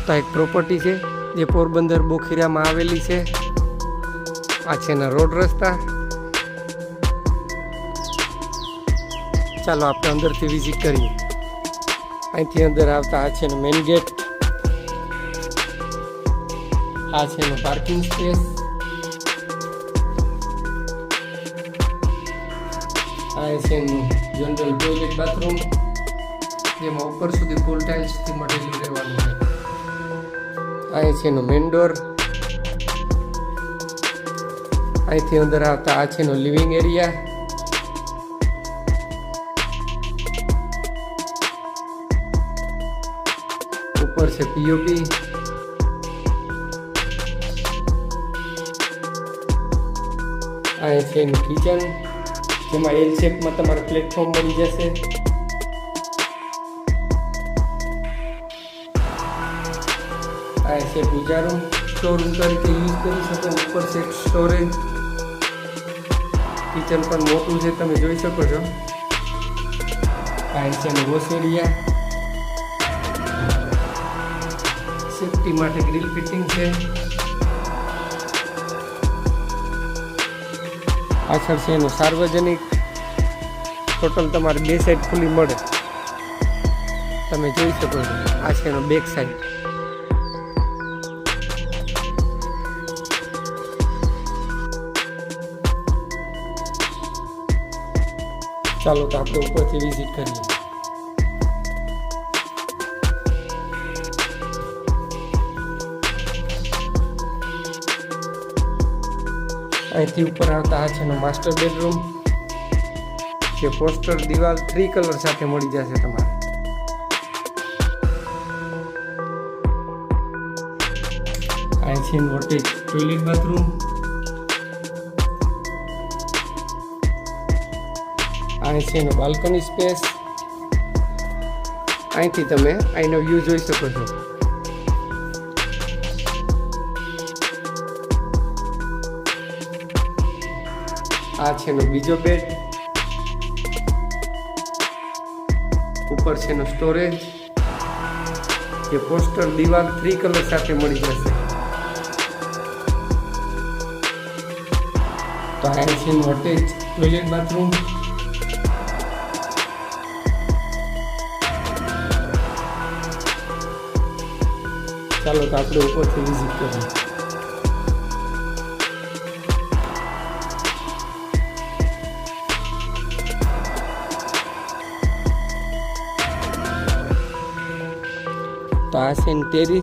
તો એક પ્રોપર્ટી છે જે પોરબંદર બોખીરામાં આવેલી છે. આ છે એના રોડ રસ્તા. ચાલો આપણે અંદરથી વિઝિટ કરીએ. અહીંથી અંદર આવતા આ છે એનો મેઇન ગેટ. આ છે એનો પાર્કિંગ સ્પેસ. આ છે એનું જનરલ ટોયલેટ બાથરૂમ, જેમાં ઉપર સુધી ફૂલ ટાઇલ્સથી મટેલું રહેવાનું છે. આ છે એનો મેઇન ડોર. અહીંથી અંદર આવતા આ છે એનો લિવિંગ એરિયા. ઉપર છે પીઓપી. આ છે એનું કિચન, જેમાં એલ શેપમાં તમારે પ્લેટફોર્મ મળી જશે. આ છે પૂજા રૂમ, સ્ટોર રૂમ તરીકે યુઝ કરી શકો. ઉપર છે સ્ટોરેજ. કિચન પણ મોટું છે, તમે જોઈ શકો છો. આ છે એનું વોશ એરિયા. સેફ્ટી માટે ગ્રીલ ફિટિંગ છે. પાછળ છે એનું સાર્વજનિક. ટોટલ તમારે બે સાઈડ ખુલ્લી મળે, તમે જોઈ શકો છો. આ છે એનો બેક સાઈડ. ચાલો તો આપણે ઉપરથી વિઝિટ કરીએ. અહીંથી ઉપર આવતા આ છે એનો માસ્ટર બેડરૂમ, જે પોસ્ટર દિવાલ 3 કલર સાથે મળી જશે તમારે. આ છે એનું અટેચ ટોયલેટ બાથરૂમ. આ છે એનો બાલ્કની સ્પેસ. અહીંથી તમે અહીંનો વ્યૂ જોઈ શકો છો. આ છે એનો બીજો બેડ. ઉપર છે એનો સ્ટોરેજ, જે પોસ્ટર દિવાલ 3 કલર સાથે મળી જશે. તો આ છે એનું અટેચ ટોયલેટ બાથરૂમ. ચાલો તો આપણે ઉપરથી વિઝિટ કરીએ. તો આ છે ટેરેસ.